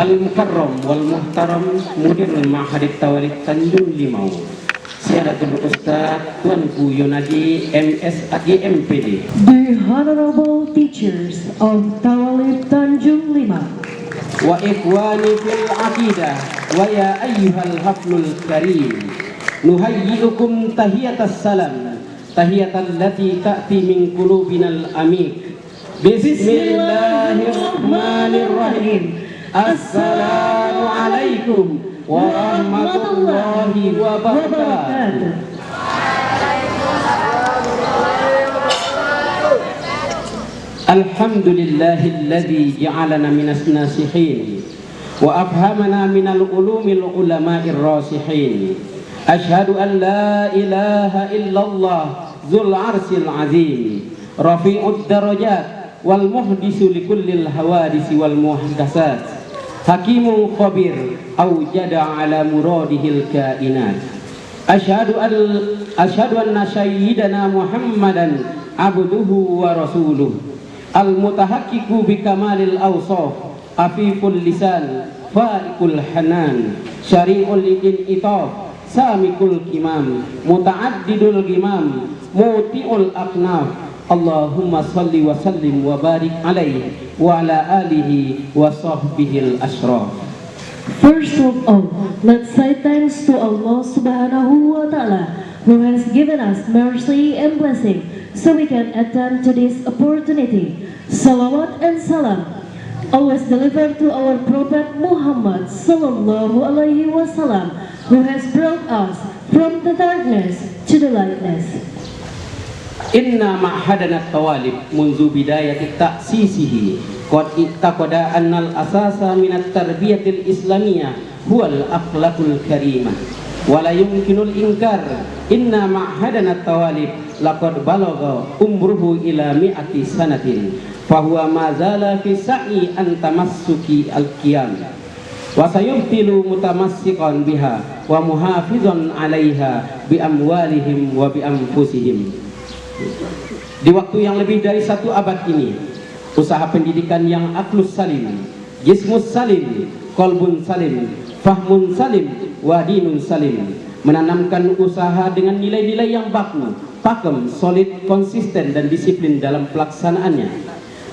Al-Mukarram wal Muhtaram Mudirul Ma'hadit Tawalid Tanjung Limau, Syahadatul Ustaz Tuanku Yunadi MSAG MPD, the honorable teachers of Tawalid Tanjung Limau, wa ikhwani fil aqidah wa ya ayyuhal haflul karim, nuhayyi'ukum tahiyatas salam, tahiyatan lati ta'ti min qulubinal amik. Bismillahirrahmanirrahim. Assalamualaikum warahmatullahi wabarakatuh. Alhamdulillahilladzi ja'alana minas nasihin wa afhamana minal ulumil ulama'ir rasihin. Ashhadu an la ilaha illallah dzul arsil azim, rafi'ud darajat wal muhdisu likullil hawadisi wal muhdasat, hakimun khabir awjada ala muradihil kainat. Asyhadu anna sayyidana Muhammadan abduhu wa rasuluh, al-mutahaqqiqu bi kamalil awsaf, afiful lisan, faiqul hanan, syari'ul itaf, samikul kimam, muta'addidul gimam, muti'ul aqnaf. Allahumma salli wa sallim wa barik alaihi wa ala alihi wa sahbihil ashraf. First of all, let's say thanks to Allah subhanahu wa ta'ala, who has given us mercy and blessing so we can attend to this opportunity. Salawat and salam always delivered to our Prophet Muhammad sallallahu alaihi wasallam, who has brought us from the darkness to the lightness. Inna ma'hadana tawalib munzu bidayati ta'sisihi qad ittaqada annal asasa minat tarbiyatil islamiyah huwal akhlaqul karimah wa la yumkinul inkar. Inna ma'hadana tawalib laqad balagha umruhu ila mi'ati sanatin fahuwa ma zala fi sa'i an tamassuki al-qiyam wa sayubtilu mutamassikan biha wa muhafizan 'alaiha bi amwalihim wa bi anfusihim. Di waktu yang lebih dari 1 abad ini, usaha pendidikan yang aklus salim, jismus salim, kolbun salim, fahmun salim, wadinun salim, menanamkan usaha dengan nilai-nilai yang baku, pakem, solid, konsisten dan disiplin dalam pelaksanaannya,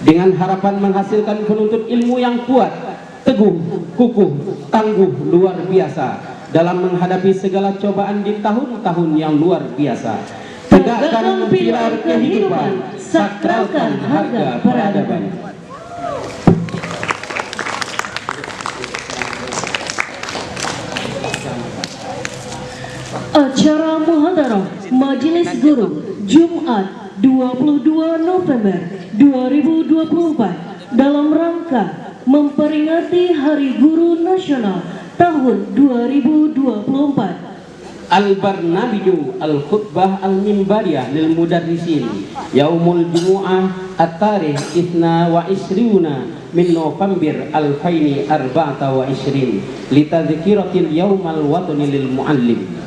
dengan harapan menghasilkan penuntut ilmu yang kuat, teguh, kukuh, tangguh, luar biasa dalam menghadapi segala cobaan di tahun-tahun yang luar biasa. Tegakkan pilar kehidupan, sakralkan harga peradaban. Acara muhadarah Majelis Guru Jumat 22 November 2024 dalam rangka memperingati Hari Guru Nasional tahun 2024. Al-Barnabiju Al-Khutbah Al-Mimbariyah Lil Mudarrisin Yaumul Jumu'ah At-Tarikh Isna wa Isriuna Min November Al-Faini Arba'ata wa Isrin Litadhikiratil Yaumal Watani Lil Muallim.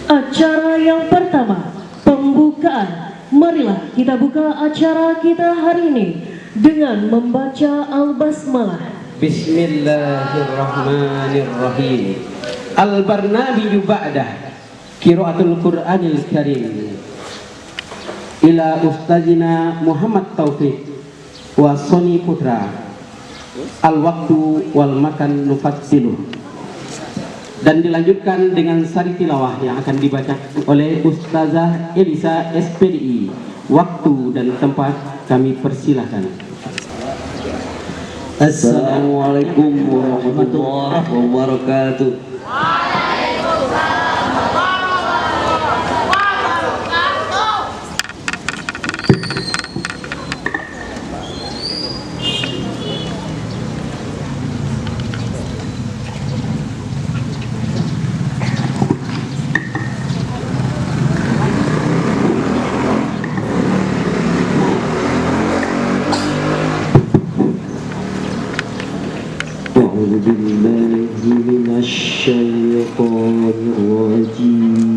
Acara yang pertama, pembukaan. Marilah kita buka acara kita hari ini dengan membaca Al-Basmalah. Bismillahirrahmanirrahim. Al-Barnabiju ba'dah qiraatul Qur'anil Karim ila Ustazina Muhammad Taufik wa Soni Putra. Al-waktu wal makan nufatsilu. Dan dilanjutkan dengan sari tilawah yang akan dibaca oleh Ustazah Elisa SPDI. Waktu dan tempat kami persilahkan. Assalamualaikum warahmatullahi wabarakatuh. أعوذ بالله من الشيطان الرجيم.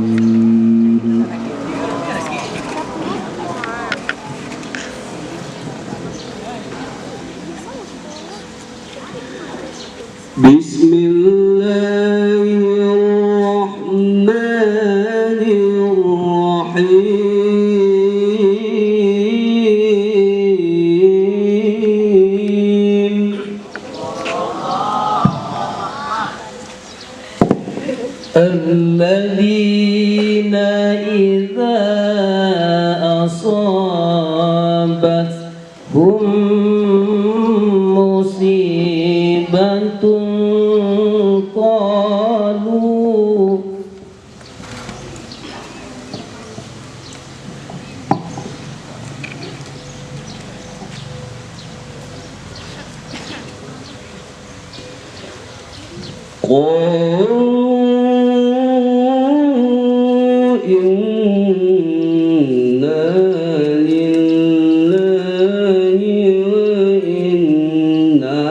Bismillahirrahmanirrahim. Alladzina idza asabathum musibatun qalu inna lillahi wa inna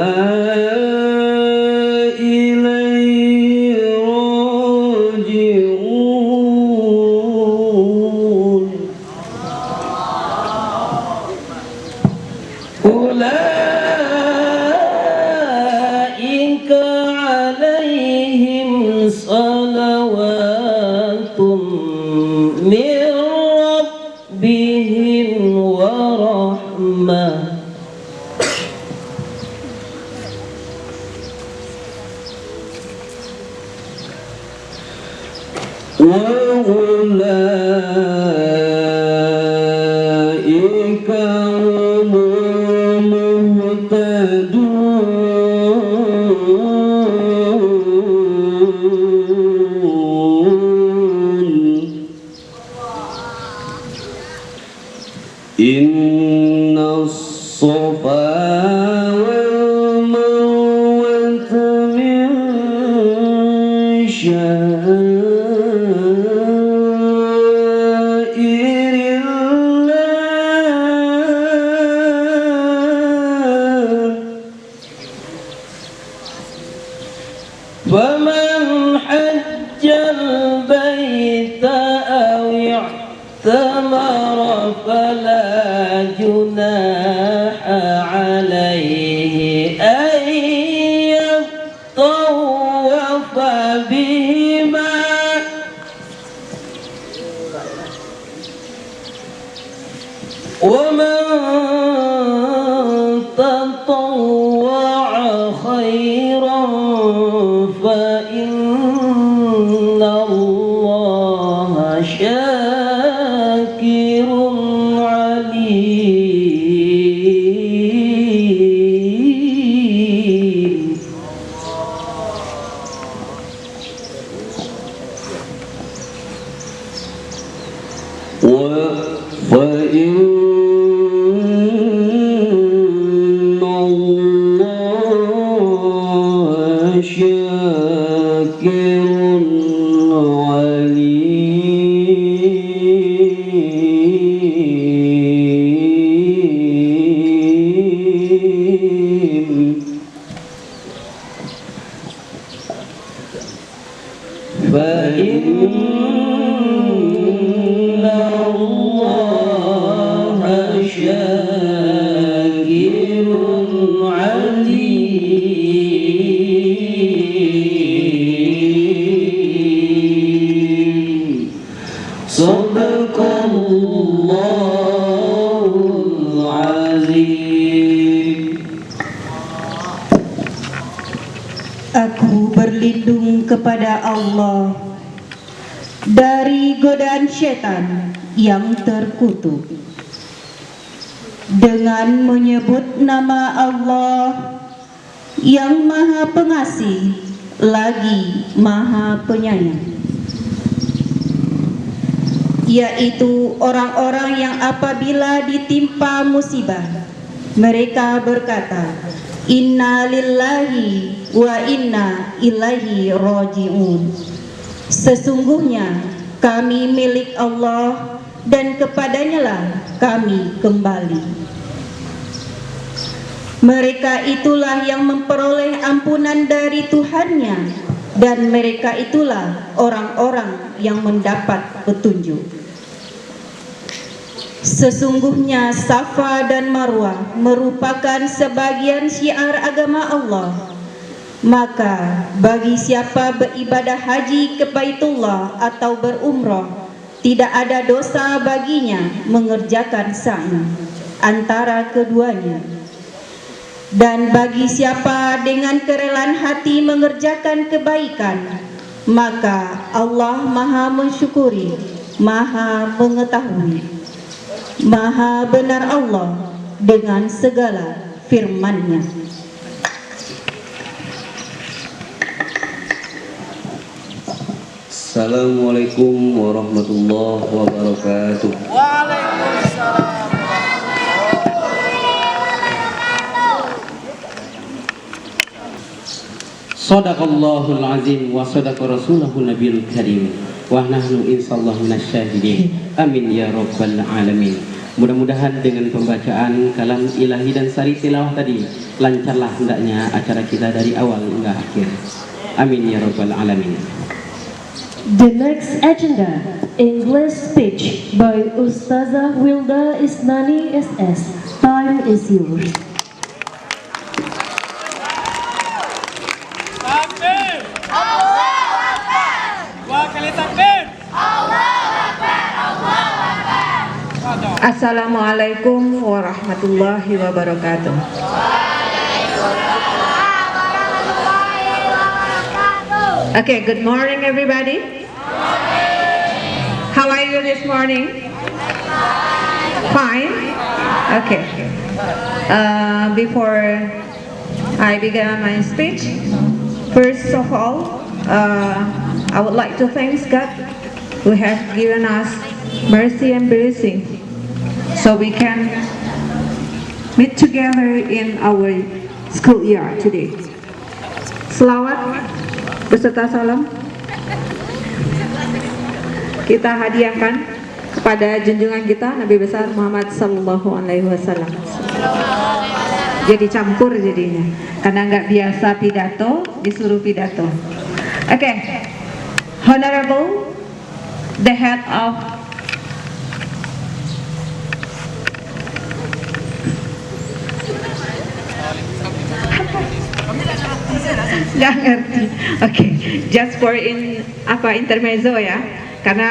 ilaihi raji'un. Ulaika alaihim salawatun min rabbihim wa rahmah. Wa ulaika humul muhtadun. Inna as-safa wal marwata min syairillah. Faman hajjal baita aw i'tamara fala junaha alaihi an yatawafa bihima. ومن تطوع خيرا فإن الله شاكر عليم. فإن الله شاكر عليم. فإن الله شاكر عليم. صدق الله العظيم. Aku berlindung kepada Allah dari godaan setan yang terkutuk dengan menyebut nama Allah yang Maha Pengasih lagi Maha Penyayang, yaitu orang-orang yang apabila ditimpa musibah mereka berkata, Inna lillahi wa inna ilaihi raji'un. Sesungguhnya kami milik Allah dan kepadanyalah kami kembali. Mereka itulah yang memperoleh ampunan dari Tuhannya, dan mereka itulah orang-orang yang mendapat petunjuk. Sesungguhnya Safa dan Marwah merupakan sebagian syiar agama Allah. Maka bagi siapa beribadah haji ke Baitullah atau berumrah, tidak ada dosa baginya mengerjakan sa'i antara keduanya. Dan bagi siapa dengan kerelaan hati mengerjakan kebaikan, maka Allah Maha mensyukuri, Maha mengetahui. Maha benar Allah dengan segala firman-Nya. Assalamualaikum warahmatullahi wabarakatuh. Sadaqallahul azim wa sadaqa rasulahun nabiyul karim wa nahnu insyaallah minasyahidin. Amin ya rabbal alamin. Mudah-mudahan dengan pembacaan kalam ilahi dan sari tilawah tadi lancarlah hendaknya acara kita dari awal hingga akhir. Amin ya rabbal alamin. The next agenda, English speech by Ustazah Wilda Isnani SS. Time is yours. Takbir! Allahu Akbar! Dua kali takbir! Allahu Akbar! Allahu Akbar! Assalamualaikum warahmatullahi wabarakatuh. Okay, good morning everybody. How are you this morning? Fine? Okay. Before I begin my speech, first of all, I would like to thank God who has given us mercy and blessing so we can meet together in our school year today. Selawat beserta salam kita hadiahkan kepada junjungan kita Nabi besar Muhammad sallallahu alaihi wasallam. Jadi campur jadinya karena nggak biasa pidato disuruh pidato. Okay, Honorable the head of nggak ngerti. Okay, just for intermezzo ya, karena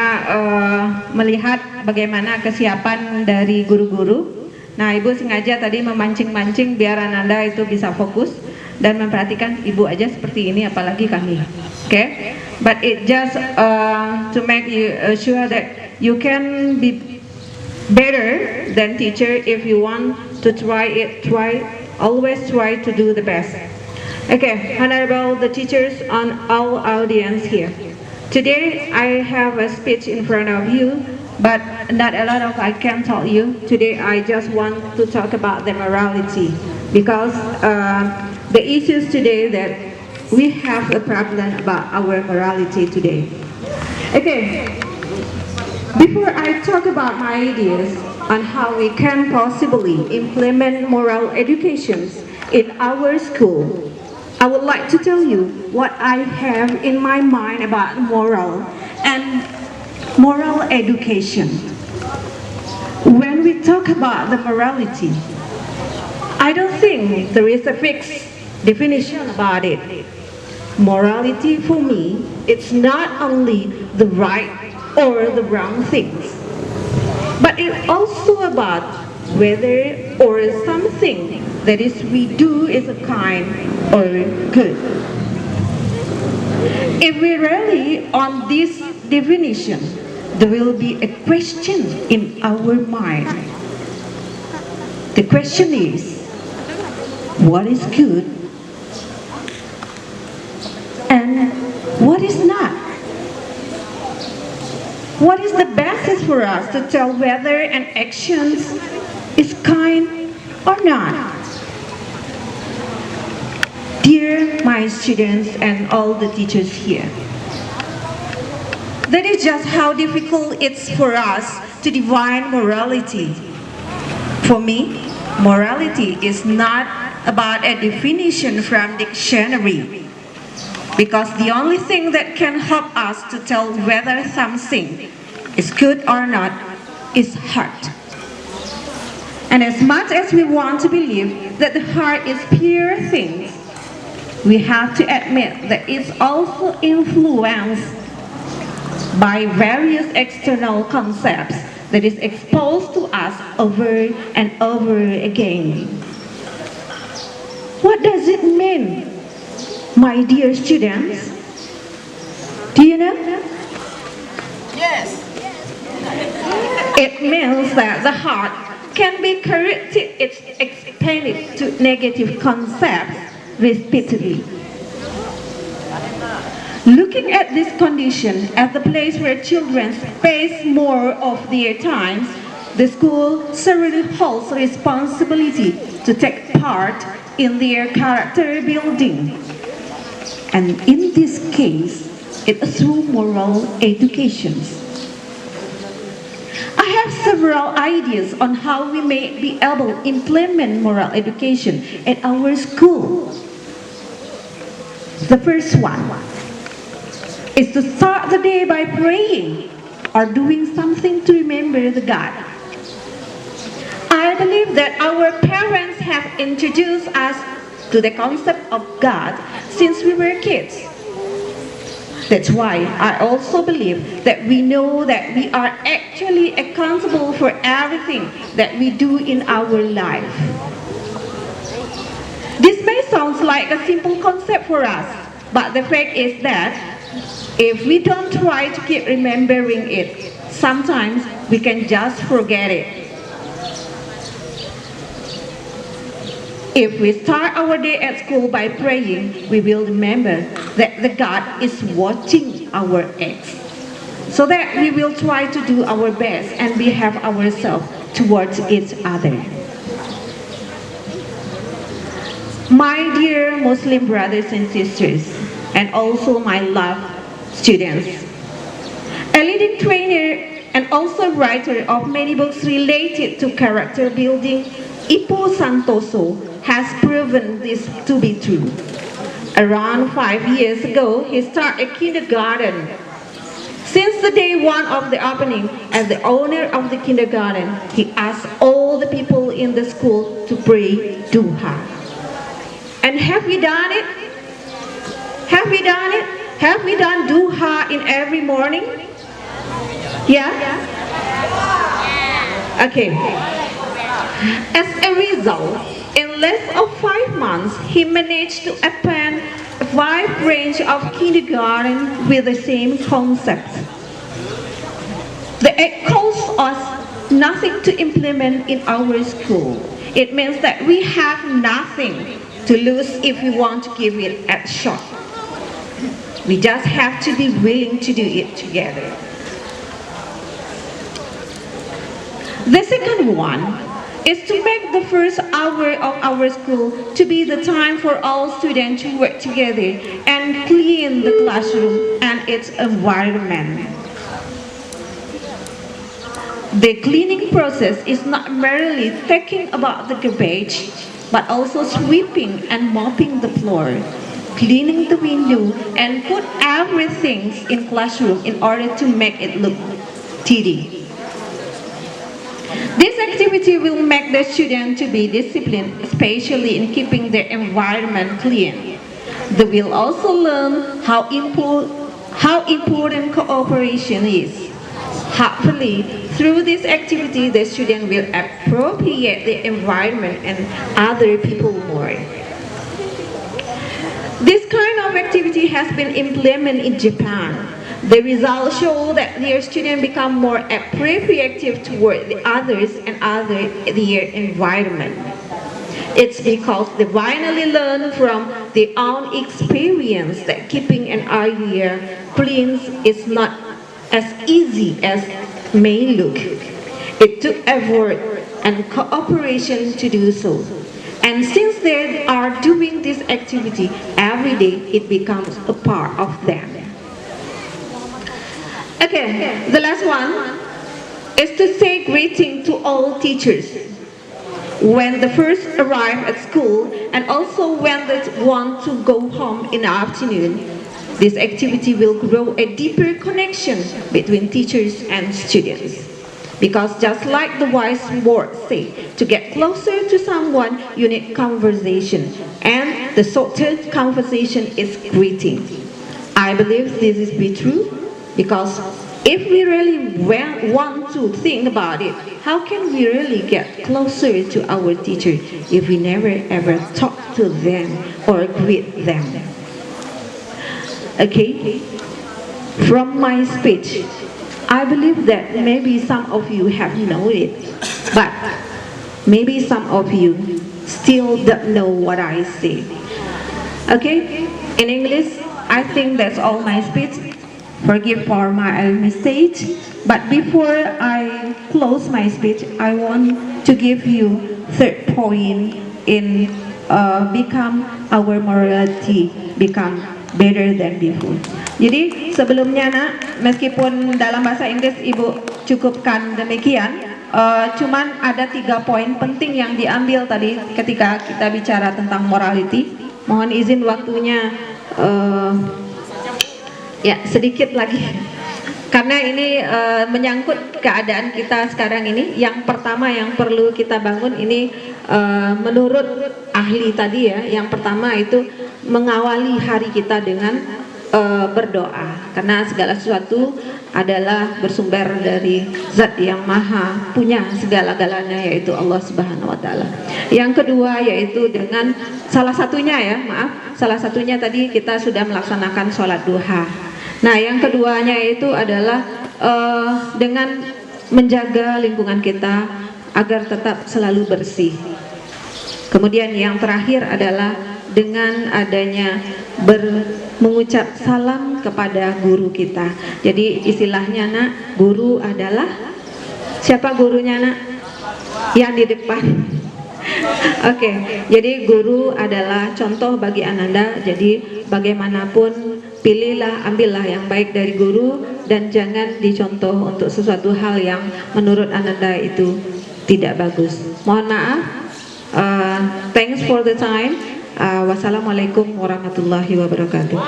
melihat bagaimana kesiapan dari guru-guru. Nah, ibu sengaja tadi memancing-mancing biar Ananda itu bisa fokus dan memperhatikan ibu aja seperti ini, apalagi kami. Okay, but it just to make you sure that you can be better than teacher. If you want to always try to do the best. Okay, honorable the teachers and all audience here. Today I have a speech in front of you, but not a lot of I can tell you. Today I just want to talk about the morality because the issues today that we have a problem about our morality today. Okay, before I talk about my ideas on how we can possibly implement moral education in our school, I would like to tell you what I have in my mind about moral and moral education. When we talk about the morality, I don't think there is a fixed definition about it. Morality for me, it's not only the right or the wrong things, but it's also about whether or something that is we do is a kind or good. If we rely on this definition, there will be a question in our mind. The question is, what is good and what is not? What is the basis for us to tell whether an action is kind or not? Dear my students and all the teachers here, that is just how difficult it's for us to define morality. For me, morality is not about a definition from dictionary, because the only thing that can help us to tell whether something is good or not is heart. And as much as we want to believe that the heart is pure things, we have to admit that it's also influenced by various external concepts that is exposed to us over and over again. What does it mean, my dear students? Do you know? Yes. It means that the heart can be corrected, it's expanded to negative concepts repeatedly. Looking at this condition as the place where children space more of their times, the school certainly holds responsibility to take part in their character building. And in this case, it's through moral education. I have several ideas on how we may be able to implement moral education at our school. The first one is to start the day by praying or doing something to remember the God. I believe that our parents have introduced us to the concept of God since we were kids. That's why I also believe that we know that we are actually accountable for everything that we do in our life. This may sound like a simple concept for us, but the fact is that if we don't try to keep remembering it, sometimes we can just forget it. If we start our day at school by praying, we will remember that the God is watching our acts, so that we will try to do our best and behave ourselves towards each other. My dear Muslim brothers and sisters, and also my loved students, a leading trainer and also writer of many books related to character building, Ipo Santoso, has proven this to be true. Around 5 years ago, he started a kindergarten. Since the day one of the opening, as the owner of the kindergarten, he asked all the people in the school to pray duha. And have we done it? Have we done it? Have we done duha in every morning? Yeah? Okay. As a result, in less of 5 months, he managed to open a wide range of kindergarten with the same concept. It costs us nothing to implement in our school. It means that we have nothing to lose if we want to give it a shot. We just have to be willing to do it together. The second one is to make the first hour of our school to be the time for all students to work together and clean the classroom and its environment. The cleaning process is not merely thinking about the garbage, but also sweeping and mopping the floor, cleaning the window, and put everything in classroom in order to make it look tidy. This activity will make the student to be disciplined, especially in keeping their environment clean. They will also learn how important cooperation is. Hopefully, through this activity, the student will appropriate the environment and other people more. This kind of activity has been implemented in Japan. The results show that their students become more appreciative toward the others and their environment. It's because they finally learn from their own experience that keeping an area clean is not as easy as may look. It took effort and cooperation to do so. And since they are doing this activity every day, it becomes a part of them. Okay, the last one is to say greeting to all teachers when they first arrive at school and also when they want to go home in the afternoon. This activity will grow a deeper connection between teachers and students. Because just like the wise word say, to get closer to someone, you need conversation. And the shortest conversation is greeting. I believe this is be true because if we really want to think about it, how can we really get closer to our teacher if we never ever talk to them or greet them? Okay, from my speech, I believe that maybe some of you have known it, but maybe some of you still don't know what I say. Okay, in English, I think that's all my speech. Forgive for my mistake, but before I close my speech, I want to give you third point in become our morality become better than before. Jadi sebelumnya nak, meskipun dalam bahasa Inggris Ibu cukupkan demikian, cuman ada 3 poin penting yang diambil tadi ketika kita bicara tentang morality. Mohon izin waktunya ya sedikit lagi karena ini menyangkut keadaan kita sekarang ini. Yang pertama yang perlu kita bangun ini menurut ahli tadi ya, yang pertama itu mengawali hari kita dengan berdoa, karena segala sesuatu adalah bersumber dari Zat yang Maha punya segala-galanya, yaitu Allah Subhanahu wa taala. Yang kedua yaitu dengan salah satunya tadi kita sudah melaksanakan sholat duha. Nah, yang keduanya itu adalah dengan menjaga lingkungan kita agar tetap selalu bersih. Kemudian yang terakhir adalah dengan adanya mengucap salam kepada guru kita. Jadi istilahnya nak, guru adalah siapa gurunya nak? Yang di depan. Oke, jadi guru adalah contoh bagi Ananda. Jadi bagaimanapun pilihlah, ambillah yang baik dari guru dan jangan dicontoh untuk sesuatu hal yang menurut Ananda itu tidak bagus. Mohon maaf. Thanks for the time. Wassalamualaikum warahmatullahi wabarakatuh.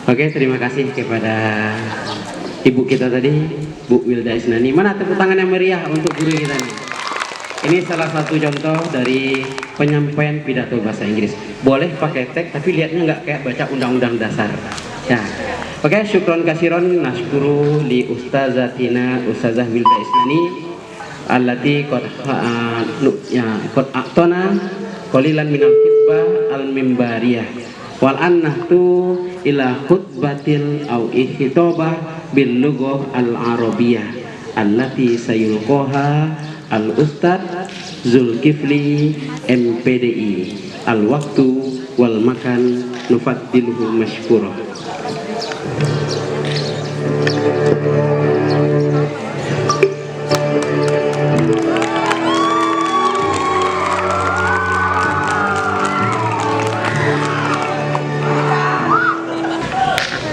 Oke, terima kasih kepada ibu kita tadi, Bu Wilda Isnani. Mana tepuk tangan yang meriah untuk guru kita nih. Ini salah satu contoh dari penyampaian pidato bahasa Inggris. Boleh pakai teks, tapi lihatnya nggak kayak baca undang-undang dasar. Ya. Oke, syukron kasiron nashkuru li ustazatina Ustazah Wilda Isnani allati qad a'tona qalilan minal khutbah al-mimbariyah wal annahtu ila khutbatil au ikhitobah bil lughah al-arabiyyah allati sayulqaha al-ustad Zulkifli MPDI. Al-waktu wal makan nufaddiluhu mashkurah.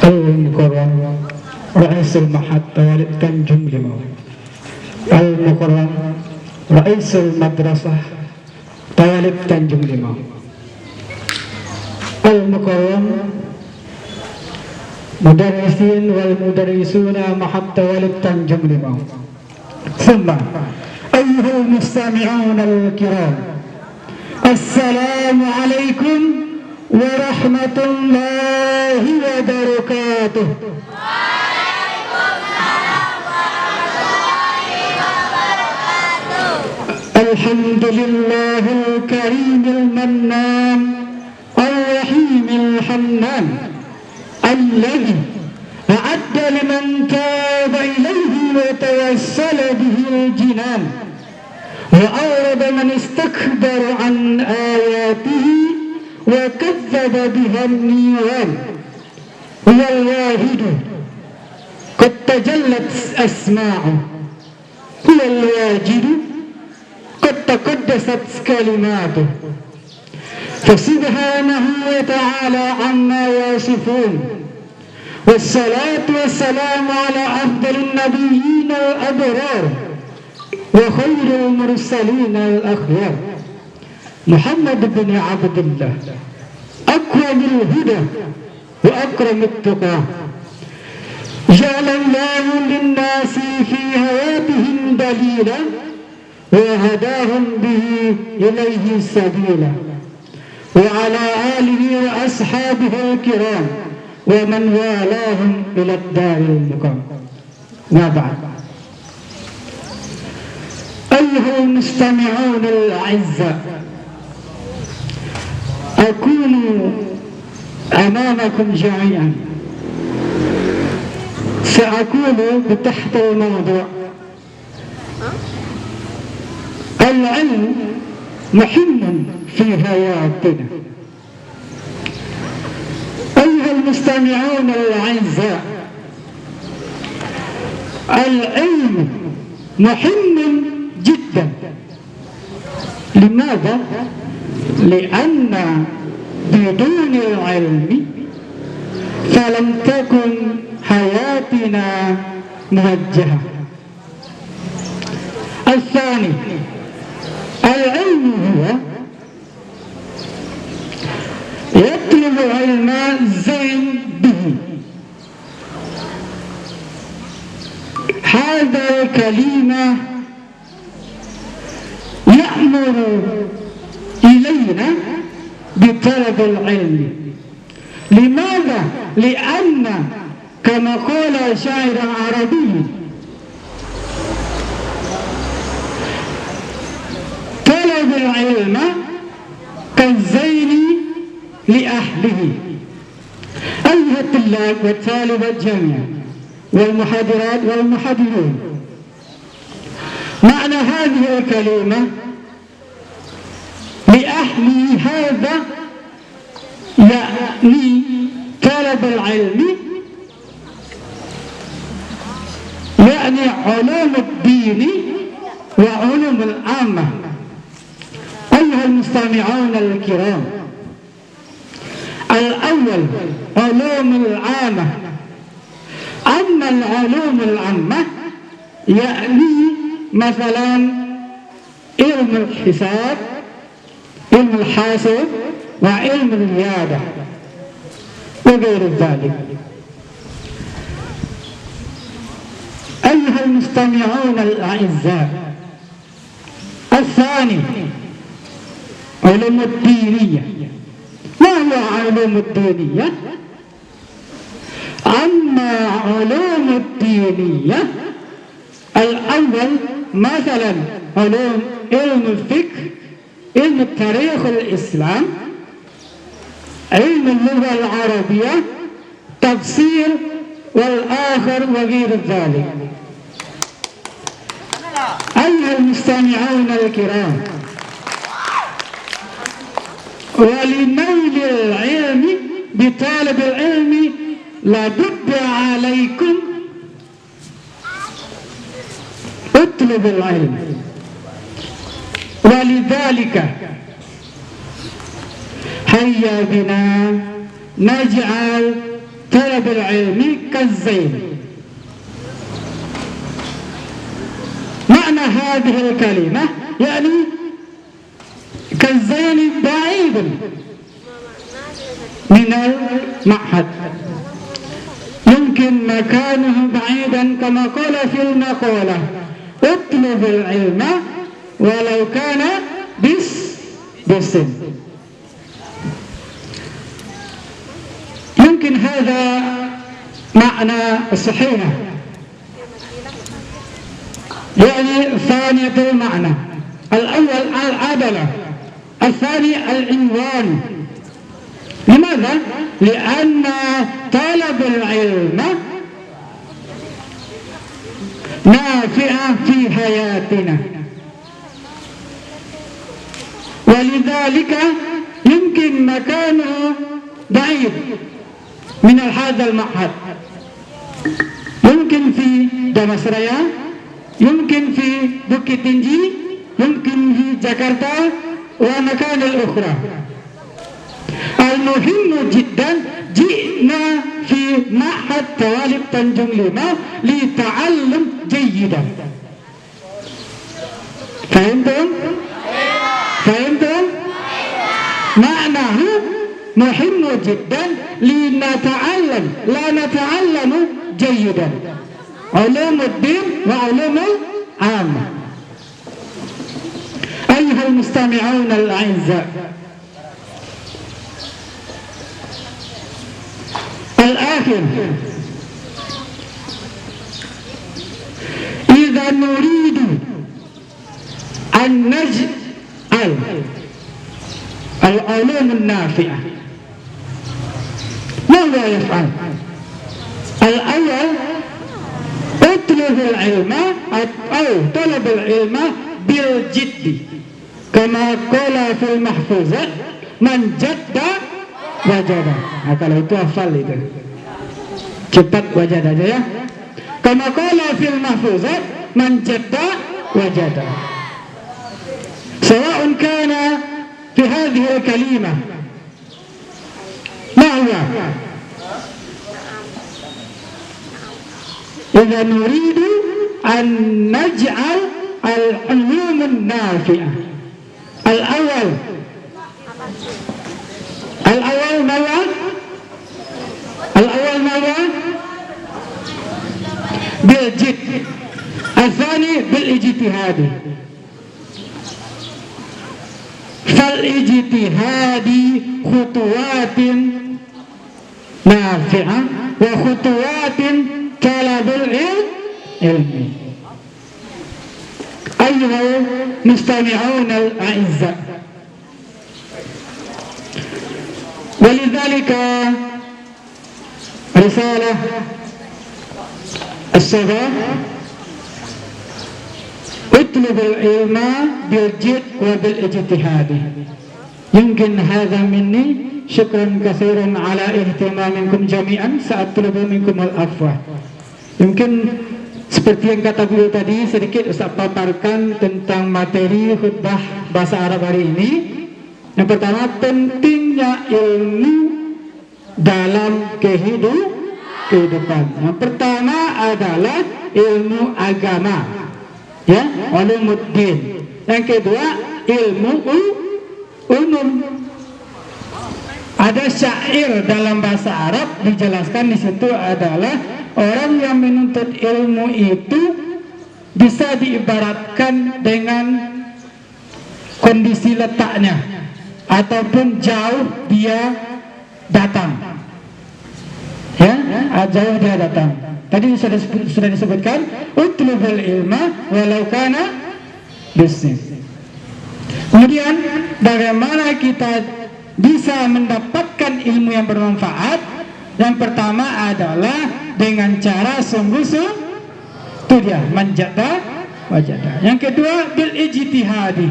Al-Mukarram Ra'isul Mahad Tawalib Tanjung Limau. Al-Mukarram Ra'isul Madrasah Tawalib Tanjung Limau. Al-Mukarram Mudarrisin wal Mudarrisuna Mahad Tawalib Tanjung Limau. Thumma ayyuhal mustami'un al-kiram, Assalamu alaikum warahmatullahi wabarakatuh. Alhamdulillahil karimil mannan ar-rahimil hannan alladhi a'adda liman taba ilayhi wa tawassala bihil jinan wa awrada man istakbara an ayatihi وكذب بها النيران. هو الواحد قد تجلت أسماعه، هو الواجد قد تقدست كلماته، فسبحانه وتعالى عما يصفون. والصلاة والسلام على أفضل النبيين الأبرار وخير المرسلين الأخيار محمد بن عبد الله أكرم الهدى وأكرم التقى جعل الله للناس في حياتهم دليلا وهداهم به إليه سبيلا وعلى آله وأصحابه الكرام ومن والاهم إلى الدار المقام. وبعد، أيها المستمعون الأعزاء، أكون أمامكم جميعا سأكون تحت الموضوع العلم مهم في حياتنا. أيها المستمعون الأعزاء، العلم مهم جدا. لماذا؟ لأن بدون العلم فلم تكن حياتنا موجهة. الثاني، العلم هو يطلب علم زين به. هذا الكلمة يأمر إلينا بطلب العلم. لماذا؟ لأن كما قال شاعر عربي: طلب العلم كالزين لأهله. أيها الطلاب والطالبات جميعا والمحاضرات والمحاضرون، معنى هذه الكلمة لأهل هذا يعني طلب العلم، يعني علوم الدين وعلوم العامة. أيها المستمعون الكرام، الأول علوم العامة. أما العلوم العامة يعني مثلا علم الحساب، علم الحاسب، وعلم الرياضة وغير ذلك. أيها المستمعون الأعزاء، الثاني علوم الدينية. ما هي علوم الدينية؟ أما علوم الدينية الأول مثلا علوم علم الفقه، علم التاريخ الإسلام، علم اللغة العربية، تفسير، والآخر وغير ذلك. أيها المستمعون الكرام، ولنيل العلم بطالب العلم لابد عليكم اطلب العلم. ولذلك هيا بنا نجعل طلب العلم كالزين. معنى هذه الكلمة يعني كالزين بعيد من المعهد، يمكن مكانه بعيدا كما قال في المقولة: اطلب العلم ولو كان بالسن. يمكن هذا معنى صحيح، يعني ثانية المعنى. الأول العدلة، الثاني العنوان. لماذا؟ لأن طلب العلم نافع في حياتنا، ولذلك يمكن مكانه بعيد من هذا المعهد، يمكن في دمسرaya، يمكن في بukit tinggi، يمكن في جاكرتا ومكان الأخرى. المهم جدا جئنا في معهد طوالب تنجم لما لتعلم جيدا. فهمتم؟ فهمتم؟ معناه مهم جدا linata'allam la nata'allamu jayyidan ulumuddin wa ulumul ammah. Ayyuhal mustami'un al-a'izza, al-akhir, idza nuridu an naj'al al-ulum an-nafi'ah ماذا يفعل؟ الأول اطلب العلم أو طلب العلم بالجد كما قال في المحفوظة من جد وجد. Nah, kalau itu hafal itu cepat wajad aja ya. Kama qala fil mahfuzat man jadda wajada. Sawa'un kana fi hadhihi al-kalimah ma huwa idza nuridu an naj'al al-ulum an-nafi'ah. Al-awwal mawa al-awwal mawa bil jidd, al-thani bil ijtihad. Fal ijtihadi khutuwatin nafi'ah wa khutuwatin talabul ilmi. Ayyuhal mustami'un al-a'izza, ولذلك رسالة الصباح اطلب العلم بالجد وبالاجتهاد. يمكن هذا مني شكرا كثيرا على اهتمامكم جميعا. سأطلب منكم العفو. Mungkin seperti yang kata beliau tadi, sedikit Ustaz paparkan tentang materi khutbah bahasa Arab hari ini. Yang pertama, pentingnya ilmu dalam kehidupan. Yang pertama adalah ilmu agama, ya, ulumuddin. Yang kedua, ilmu umum. Ada syair dalam bahasa Arab dijelaskan di situ adalah orang yang menuntut ilmu itu bisa diibaratkan dengan kondisi letaknya ataupun jauh dia datang, ya, jauh dia datang. Tadi sudah disebutkan utlubul ilma walau kana bisnis. Kemudian bagaimana kita bisa mendapatkan ilmu yang bermanfaat? Yang pertama adalah dengan cara sungguh-sungguh, itu dia manjada wajada. Yang kedua bil ijtihadi,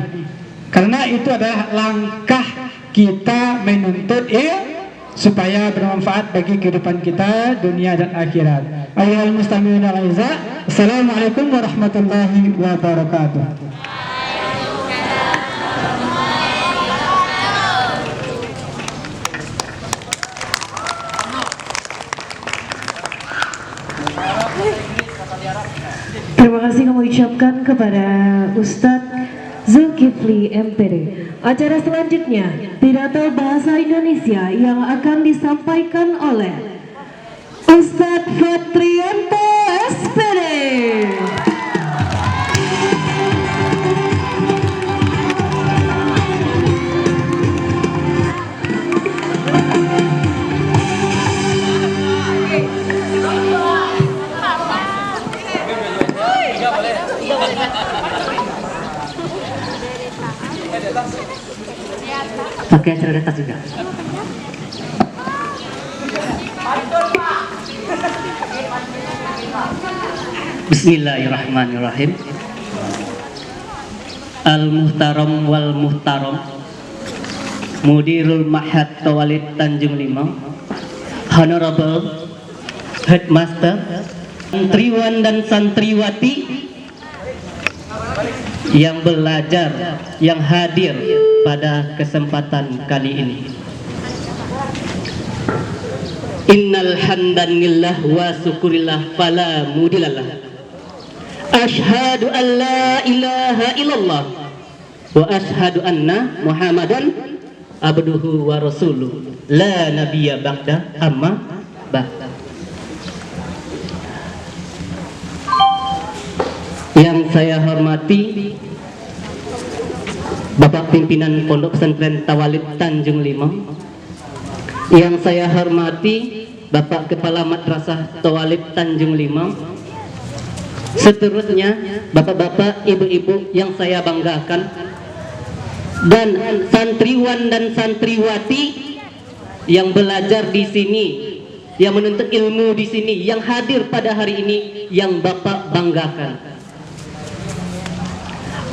karena itu adalah langkah kita menuntut supaya bermanfaat bagi kehidupan kita dunia dan akhirat. Ayyuhal mustami'un al-'azza, assalamualaikum warahmatullahi wabarakatuh. Terima kasih kami ucapkan kepada Ustadz Zulkifli MPD. Acara selanjutnya pidato bahasa Indonesia yang akan disampaikan oleh Ustadz Fitrianto SPD. Pakai acara data juga. Bismillahirrahmanirrahim. Al-Muhtaram wal Muhtaram, Mudirul Ma'had Tawalid Tanjung Limau, Honorable Headmaster, santriwan dan santriwati yang belajar, yang hadir pada kesempatan kali ini. Innal hamdanillah wa syukurillah fala mudillalah. Asyhadu an la ilaha illallah wa asyhadu anna Muhammadan abduhu wa rasuluh la nabiyya ba'da amma ba'da. Yang saya hormati Bapak Pimpinan Pondok Pesantren Tawalib Tanjung Limau, yang saya hormati Bapak Kepala Madrasah Tawalib Tanjung Limau, seterusnya bapak-bapak, ibu-ibu yang saya banggakan, dan santriwan dan santriwati yang belajar di sini, yang menuntut ilmu di sini, yang hadir pada hari ini, yang Bapak banggakan.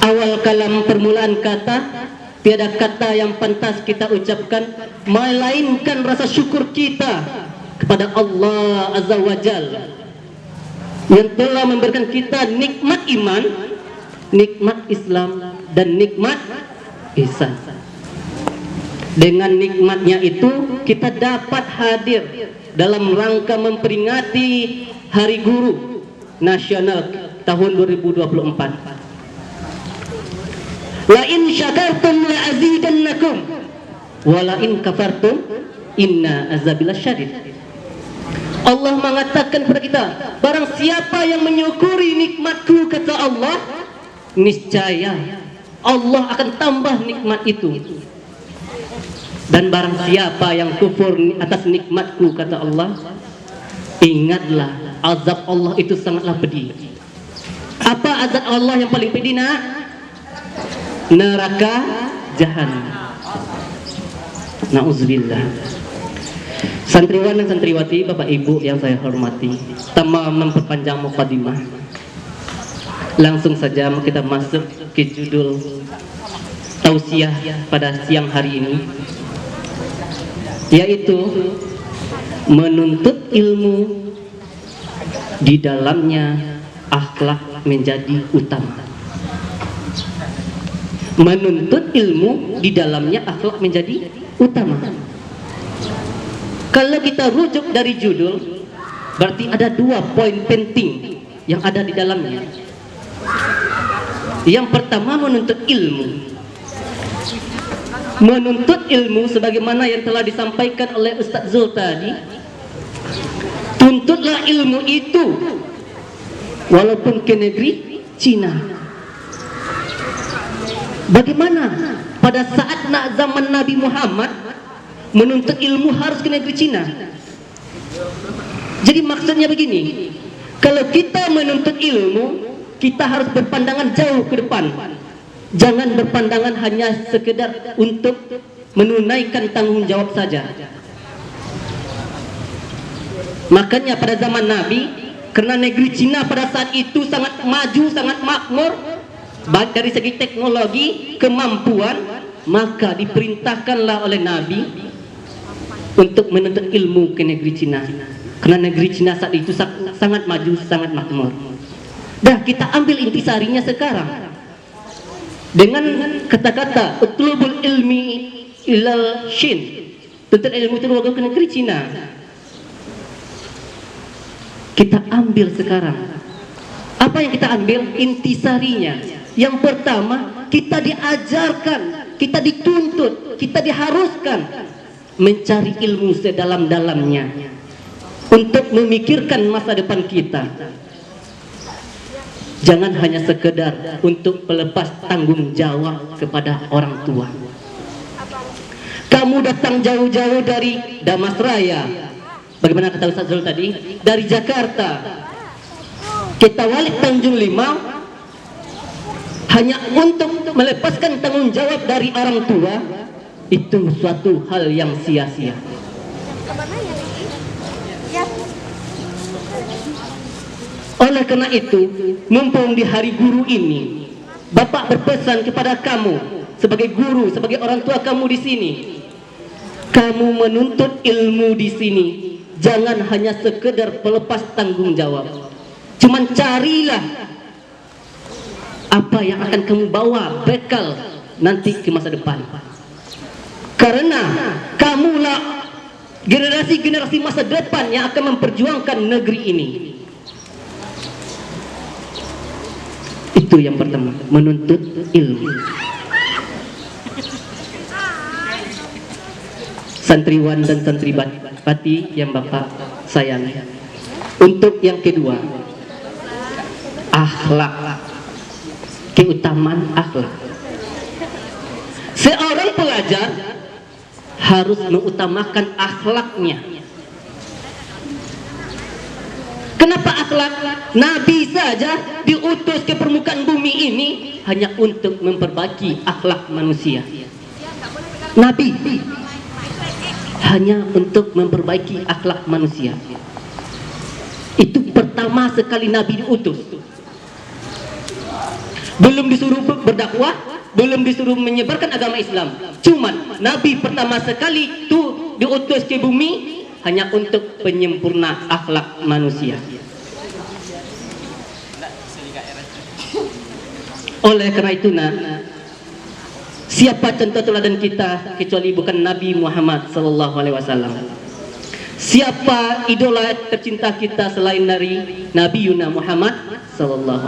Awal kalam permulaan kata, tiada kata yang pantas kita ucapkan melainkan rasa syukur kita kepada Allah Azza wa Jalla yang telah memberikan kita nikmat iman, nikmat Islam, dan nikmat ihsan. Dengan nikmatnya itu kita dapat hadir dalam rangka memperingati Hari Guru Nasional tahun 2024. La in syakartum la azidannakum wa la in kafartum inna azabi lasyadid. Allah mengatakan kepada kita, barang siapa yang menyukuri nikmatku, kata Allah, niscaya Allah akan tambah nikmat itu. Dan barang siapa yang kufur atas nikmatku, kata Allah, ingatlah azab Allah itu sangatlah pedih. Apa azab Allah yang paling pedih, nak? Neraka jahanam. Nauzubillah. Santriwan dan santriwati, Bapak Ibu yang saya hormati, tanpa memperpanjang mukadimah, langsung saja kita masuk ke judul tausiah pada siang hari ini, yaitu menuntut ilmu di dalamnya akhlak menjadi utama. Menuntut ilmu di dalamnya akhlak menjadi utama. Kalau kita rujuk dari judul, berarti ada dua poin penting yang ada di dalamnya. Yang pertama, menuntut ilmu. Menuntut ilmu sebagaimana yang telah disampaikan oleh Ustaz Zul tadi, tuntutlah ilmu itu walaupun ke negeri Cina. Bagaimana pada saat zaman Nabi Muhammad menuntut ilmu harus ke negeri Cina? Jadi maksudnya begini, kalau kita menuntut ilmu, kita harus berpandangan jauh ke depan. Jangan berpandangan hanya sekedar untuk menunaikan tanggung jawab saja. Makanya pada zaman Nabi, karena negeri Cina pada saat itu sangat maju, sangat makmur, baik dari segi teknologi, kemampuan, maka diperintahkanlah oleh Nabi untuk menuntut ilmu ke negeri Cina. Karena negeri Cina saat itu sangat maju, sangat makmur. Dah kita ambil intisarinya sekarang dengan kata-kata utlubul ilmi ilal Shin, tuntut ilmu itu ke negeri Cina. Kita ambil sekarang. Apa yang kita ambil? Intisarinya. Yang pertama, kita diajarkan, kita dituntut, kita diharuskan mencari ilmu sedalam-dalamnya untuk memikirkan masa depan kita. Jangan hanya sekedar untuk melepas tanggung jawab kepada orang tua. Kamu datang jauh-jauh dari Damasraya, bagaimana kata Ustaz Zul tadi, dari Jakarta, kita Tawalib Tanjung Limau, hanya untuk melepaskan tanggung jawab dari orang tua, itu suatu hal yang sia-sia. Oleh karena itu, mumpung di hari guru ini, Bapak berpesan kepada kamu sebagai guru, sebagai orang tua kamu di sini, kamu menuntut ilmu di sini, jangan hanya sekedar pelepas tanggung jawab. Cuman carilah apa yang akan kamu bawa bekal nanti ke masa depan. Karena kamulah generasi-generasi masa depan yang akan memperjuangkan negeri ini. Itu yang pertama, menuntut ilmu. santriwan dan santriwati yang Bapak sayangi. Untuk yang kedua, akhlak, keutamaan akhlak. Seorang pelajar harus mengutamakan akhlaknya. Kenapa akhlak? Nabi saja diutus ke permukaan bumi ini hanya untuk memperbaiki akhlak manusia. Nabi hanya untuk memperbaiki akhlak manusia. Itu pertama sekali Nabi diutus. Belum disuruh berdakwah, belum disuruh menyebarkan agama Islam. Cuman Nabi pertama sekali itu diutus ke bumi hanya untuk penyempurna akhlak manusia. Oleh karena itu, siapa contoh teladan kita kecuali bukan Nabi Muhammad SAW? Siapa idola tercinta kita selain dari Nabi Yuna Muhammad SAW?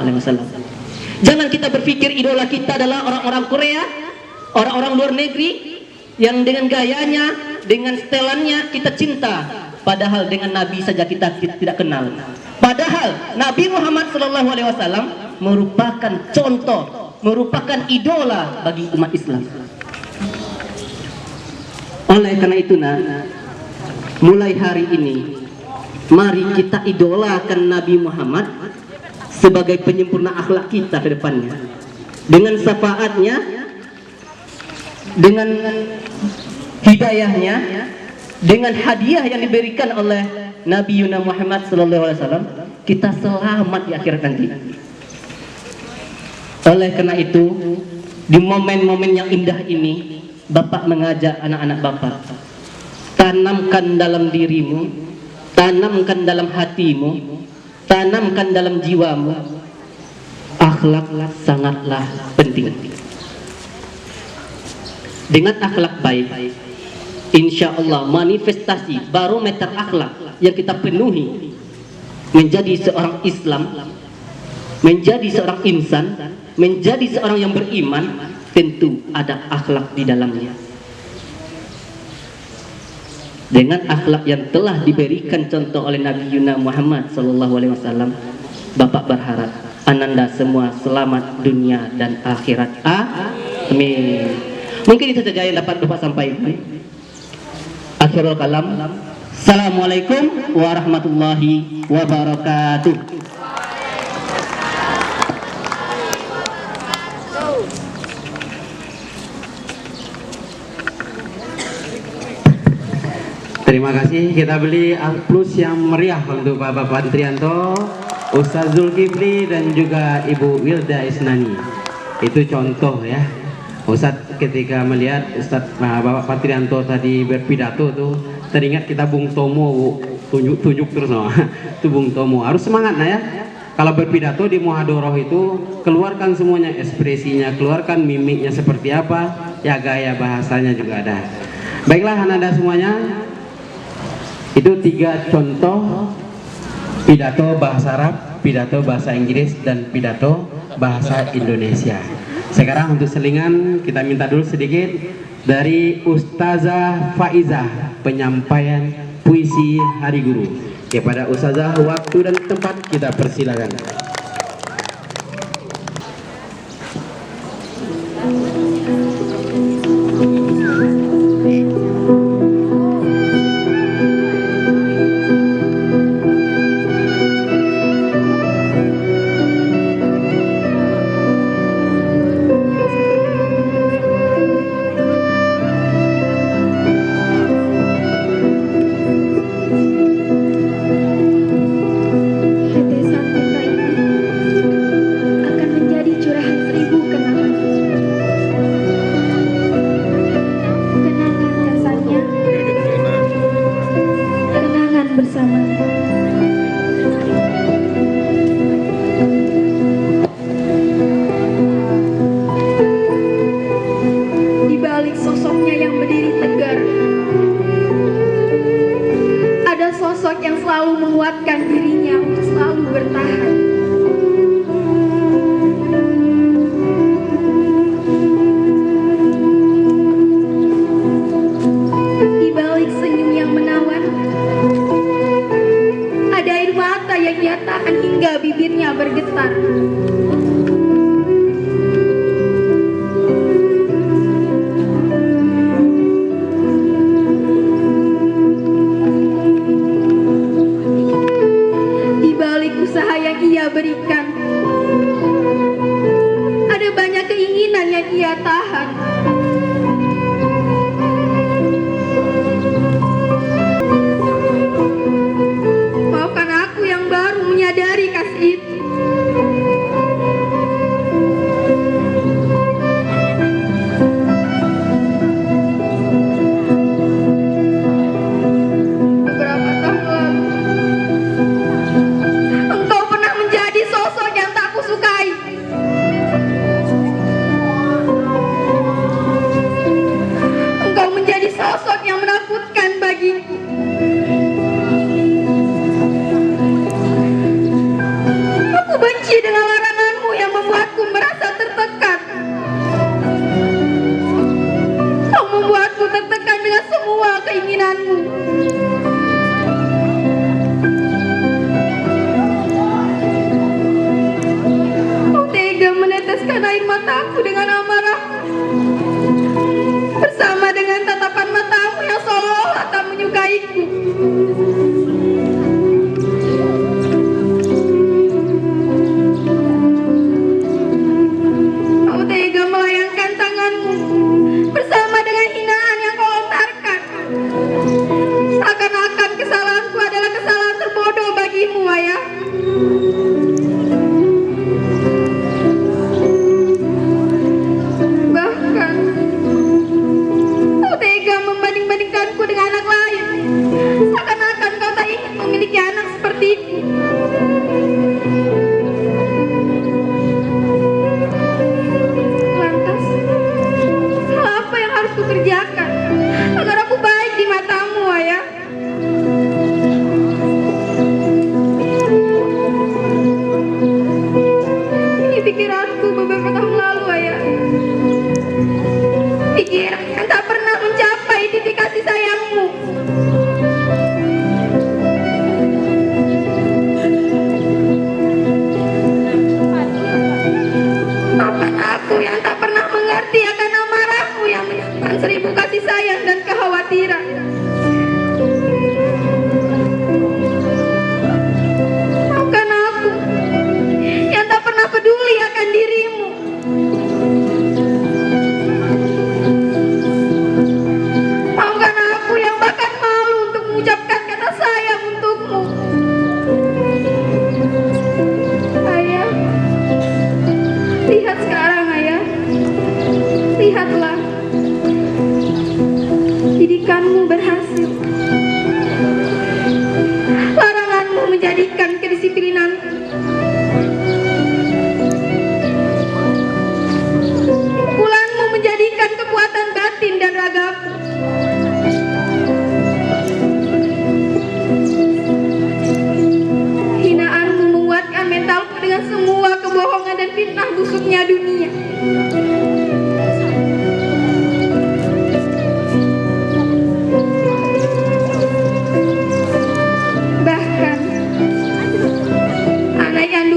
Jangan kita berpikir idola kita adalah orang-orang Korea, orang-orang luar negeri yang dengan gayanya, dengan setelannya kita cinta, padahal dengan Nabi saja kita tidak kenal. Padahal Nabi Muhammad SAW merupakan contoh, merupakan idola bagi umat Islam. Oleh karena itu, mulai hari ini mari kita idolakan Nabi Muhammad sebagai penyempurna akhlak kita ke depannya. Dengan syafaatnya, dengan hidayahnya, dengan hadiah yang diberikan oleh Nabi Yuna Muhammad SAW, kita selamat di akhirat nanti. Oleh karena itu, di momen-momen yang indah ini, Bapak mengajak anak-anak Bapak, tanamkan dalam dirimu, tanamkan dalam hatimu, tanamkan dalam jiwamu, akhlak sangatlah penting. Dengan akhlak baik, insya Allah manifestasi barometer akhlak yang kita penuhi menjadi seorang Islam, menjadi seorang insan, menjadi seorang yang beriman, tentu ada akhlak di dalamnya. Dengan akhlak yang telah diberikan contoh oleh Nabi Yuna Muhammad SAW, Bapak berharap ananda semua selamat dunia dan akhirat. Amin. Mungkin itu saja yang dapat Bapak sampaikan. Akhirul kalam. Assalamualaikum warahmatullahi wabarakatuh. Terima kasih. Kita beli aplaus yang meriah untuk Bapak Trianto, Ustaz Zulkifli dan juga Ibu Wilda Isnani. Itu contoh ya. Ustaz ketika melihat Ustaz Bapak Trianto tadi berpidato tuh teringat kita Bung Tomo, tunjuk terus no. Itu Bung Tomo. Harus semangat ya. Kalau berpidato di muhadoroh itu keluarkan semuanya, ekspresinya, keluarkan mimiknya seperti apa, ya gaya bahasanya juga ada. Baiklah anda semuanya. Itu 3 contoh pidato bahasa Arab, pidato bahasa Inggris, dan pidato bahasa Indonesia. Sekarang untuk selingan kita minta dulu sedikit dari Ustazah Faizah, penyampaian puisi Hari Guru. Kepada Ustazah, waktu dan tempat kita persilakan. Di balik Maafkan aku yang baru menyadari kasih itu. Beberapa tahun lalu, engkau pernah menjadi sosok yang tak kusukai. Engkau menjadi sosok yang menakutkan bagiku. Aku benci dengan laranganmu yang membuatku merasa tertekan. Kau membuatku tertekan dengan semua keinginanmu. Kau tega meneteskan air mataku dengan amarah, bersama dengan tatapan matamu yang seolah-olah tak menyukaiku. Kau tega melayangkan tanganmu bersama dengan hinaan yang kau lontarkan. Seakan-akan kesalahanku adalah kesalahan terbodoh bagimu, ayah. Bahkan kau tega membanding-bandingkanku dengan anak lain. Seakan-akan kau tak ingin memiliki anak sepertiku. Lantas, hal apa yang harus kukerjakan agar aku baik di matamu, ayah? Ini pikiranku beberapa tahun lalu, ayah. Pikiran yang tak pernah mencapai titik kasih sayangmu. Maafkan aku yang tak pernah mengerti akan amarahmu yang menyimpan 1000 kasih sayang dan kekhawatiran. Maafkan aku yang tak pernah peduli akan dirimu. Maafkan aku yang bahkan malu untuk mengucapkan kata sayang untukmu. Ayah, lihat sekarang, ayah. Lihatlah, didikanmu berhasil. Laranganmu menjadikan kedisiplinanku. Pukulanmu menjadikan kekuatan batin dan ragaku. Hinaanmu menguatkan mentalku dengan semua kebohongan dan fitnah busuknya dunia. Bahkan anak yang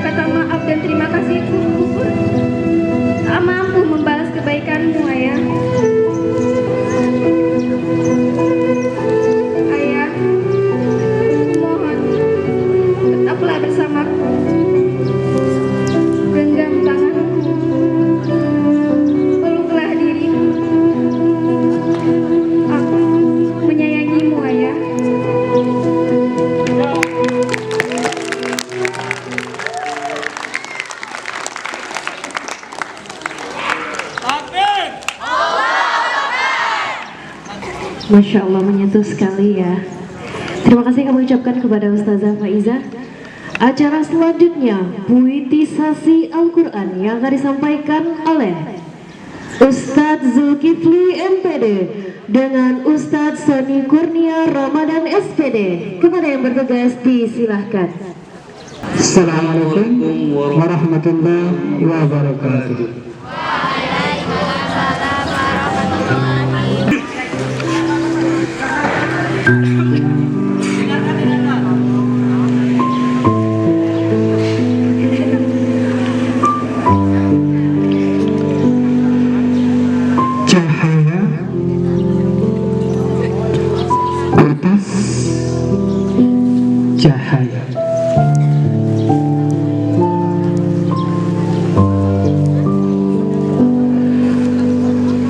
kata-kata maaf dan terima kasihku tak mampu membalas kebaikanmu, Ayah. Ayah, mohon tetaplah bersamaku. Genggam tanganku, peluklah diriku. Aku menyayangimu, Ayah. Masya Allah, menyentuh sekali ya. Terima kasih kami ucapkan kepada Ustazah Faizah. Acara selanjutnya puitisasi Al-Quran yang akan disampaikan oleh Ustadz Zulkifli MPD dengan Ustadz Soni Kurnia Ramadan SPD. Kepada yang bertugas disilahkan. Assalamualaikum warahmatullahi wabarakatuh. Cahaya atas cahaya.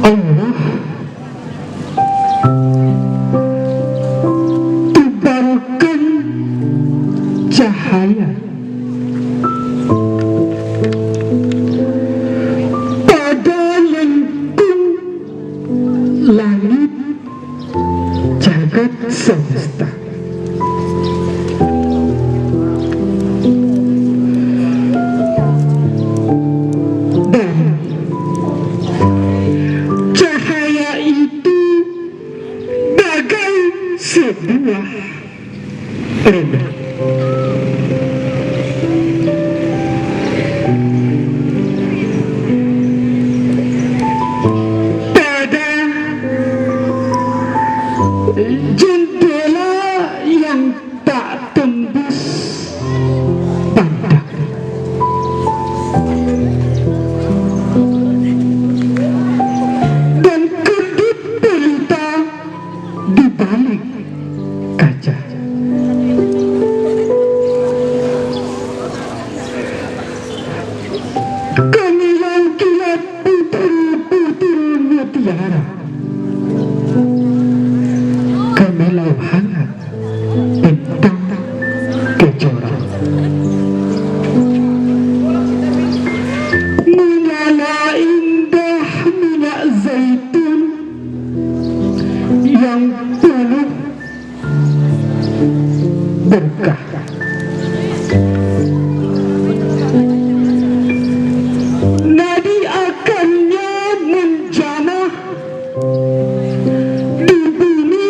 Allah tebarkan cahaya pada lengkung langit jagat semesta. Dan cahaya itu bagai sebuah roda. Pada jendela yang tak tembus pandang, dan kedip pelita di balik kaca. Kilau-kilau putri-putri mutiara, kemilau hangat bintang kejora, menyala indah minyak zaitun yang penuh berkah. Nadi akannya menjamah di bumi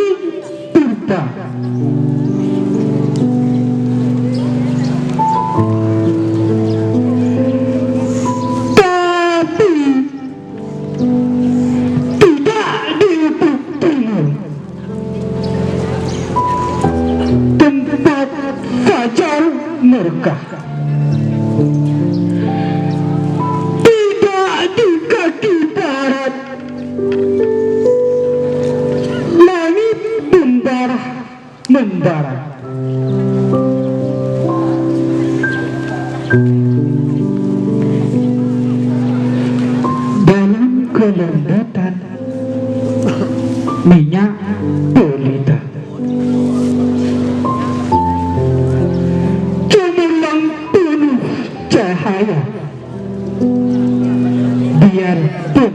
purba. Tapi tidak dibuktimu tempat fajar murka. Tidak di kaki barat langit membara. Dalam kelembutan minyak pelita, cemerlang penuh cahaya, biarpun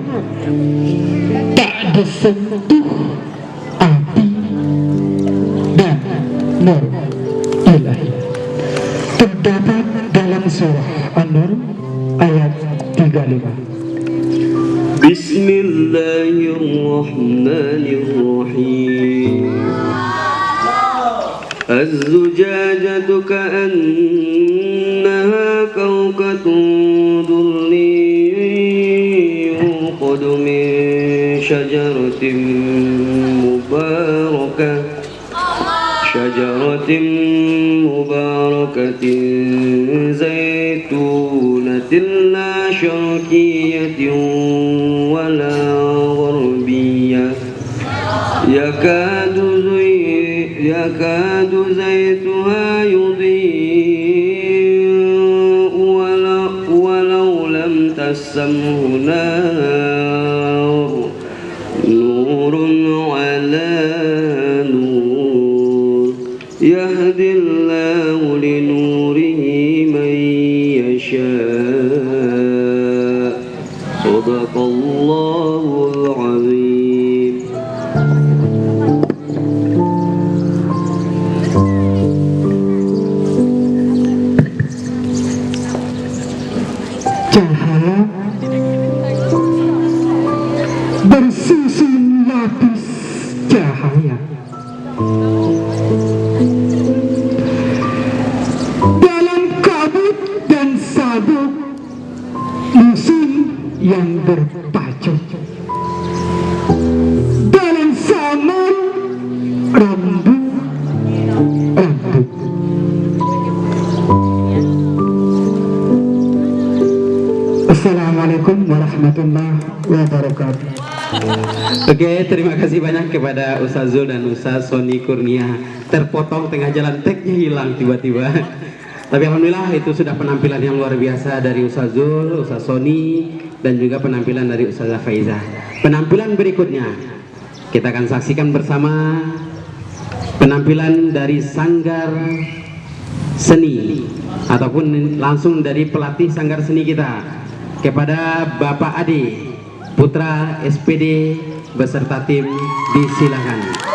tak disentuh api dan nur ilahi. Terdapat dalam surah An-Nur ayat 35. Bismillahirrahmanirrahim. الزجاجة كأنها كوكب دري يوقد من شجرة مباركة زيتونة زيتونة لا شرقية ولا غربية يكاد زيتها يضيء ولو لم تسمه نار نور على نور يهدي الله لنوره من يشاء صدق الله العظيم. Cahaya bersusun lapis cahaya dalam kabut dan sabuk musim yang berpacu dalam samar rambut. Assalamualaikum warahmatullahi wabarakatuh. Oke, terima kasih banyak kepada Ustaz Zul dan Ustaz Sony Kurnia. Terpotong tengah jalan, tagnya hilang tiba-tiba. Tapi alhamdulillah itu sudah penampilan yang luar biasa dari Ustaz Zul, Ustaz Sony, dan juga penampilan dari Ustazah Faizah. Penampilan berikutnya kita akan saksikan bersama penampilan dari Sanggar Seni ataupun langsung dari pelatih Sanggar Seni kita. Kepada Bapak Ade Putra SPD beserta tim disilakan.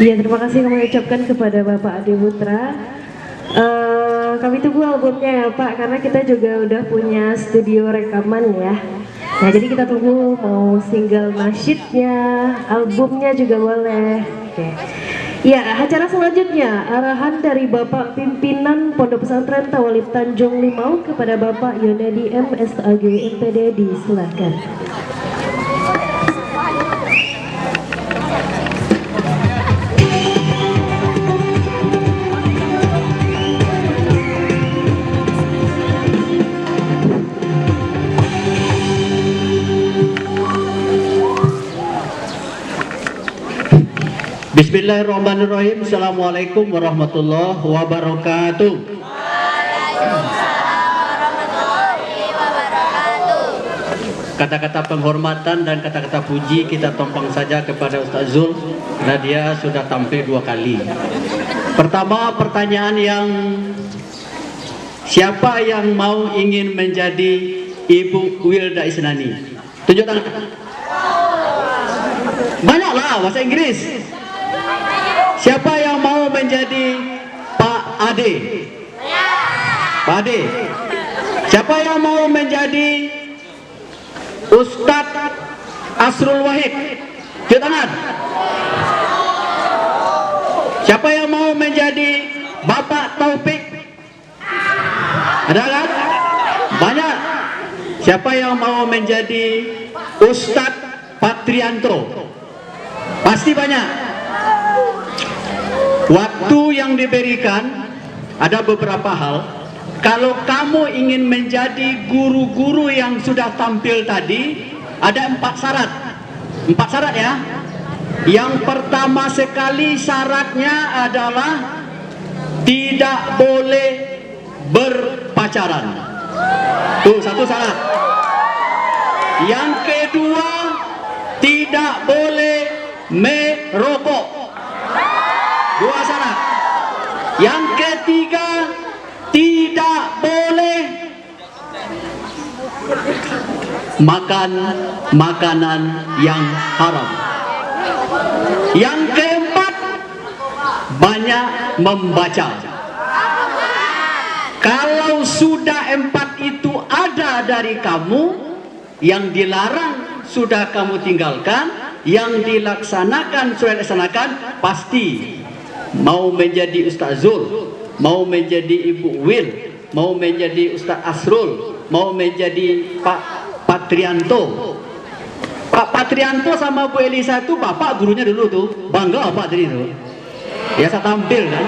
Ya, terima kasih kami ucapkan kepada Bapak Ade Putra. Kami tunggu albumnya ya Pak, karena kita juga udah punya studio rekaman ya. Nah, jadi kita tunggu mau single nasyidnya, albumnya juga boleh. Oke. Ya, acara selanjutnya arahan dari Bapak Pimpinan Pondok Pesantren Tawalib Tanjung Limau kepada Bapak Yonedi MSAG MPD, silakan. Bismillahirrahmanirrahim. Assalamualaikum warahmatullahi wabarakatuh. Kata-kata penghormatan dan kata-kata puji kita tumpang saja kepada Ustaz Zul, karena dia sudah tampil 2 kali. Pertama, pertanyaan yang siapa yang mau ingin menjadi Ibu Wilda Isnani? Tunjuk tangan. Banyaklah bahasa Inggris. Siapa yang mau menjadi Pak Ade? Pak Ade. Siapa yang mau menjadi Ustadz Asrul Wahid? Tunjuk tangan. Siapa yang mau menjadi Bapak Taufik? Ada kan? Banyak. Siapa yang mau menjadi Ustadz Patrianto? Pasti banyak. Waktu yang diberikan ada beberapa hal. Kalau kamu ingin menjadi guru-guru yang sudah tampil tadi, ada 4 syarat. 4 syarat ya. Yang pertama sekali syaratnya adalah tidak boleh berpacaran. Tuh, 1 syarat. Yang kedua, tidak boleh merokok. 2 syarat. Yang ketiga, tidak boleh makan makanan yang haram. Yang keempat, banyak membaca. Kalau sudah 4 itu ada dari kamu, yang dilarang sudah kamu tinggalkan, yang dilaksanakan sudah dilaksanakan, pasti mau menjadi Ustaz Zul, mau menjadi Ibu Wil, mau menjadi Ustaz Asrul, mau menjadi Pak Patrianto. Pak Patrianto sama Bu Elisa itu bapak gurunya dulu tuh, bangga Pak Tri itu. Ya, saya tampil kan.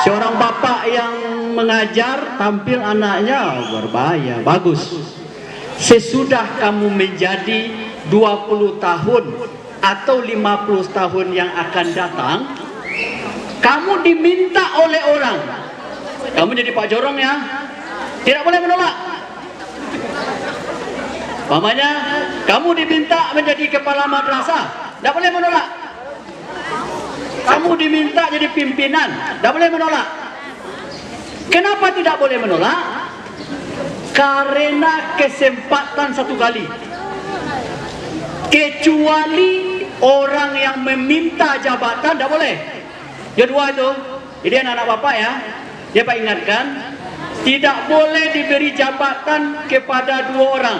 Seorang bapak yang mengajar tampil anaknya berbahaya, bagus. Sesudah kamu menjadi 20 tahun atau 50 tahun yang akan datang, kamu diminta oleh orang, kamu jadi Pak Jorong ya, tidak boleh menolak. Mamanya, kamu diminta menjadi kepala madrasah, tidak boleh menolak. Kamu diminta jadi pimpinan, tidak boleh menolak. Kenapa tidak boleh menolak? Karena kesempatan 1 kali. Kecuali orang yang meminta jabatan, tidak boleh. Yang 2 itu, jadi anak-anak bapak ya, dia Pak ingatkan, tidak boleh diberi jabatan kepada 2 orang.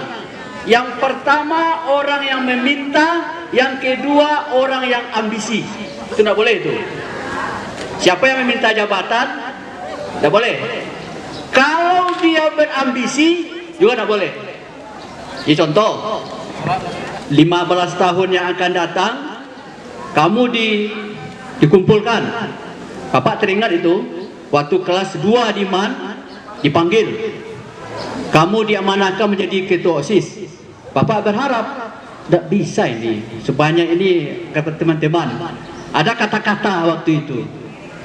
Yang pertama orang yang meminta, yang kedua orang yang ambisi. Itu tidak boleh itu. Siapa yang meminta jabatan, tidak boleh. Kalau dia berambisi, juga tidak boleh. Jadi contoh, 15 tahun yang akan datang, kamu dikumpulkan. Bapak teringat itu, waktu kelas 2 di MAN, dipanggil. Kamu diamanahkan menjadi ketua OSIS. Bapak berharap, tidak bisa ini, sebanyak ini, kata teman-teman. Ada kata-kata waktu itu,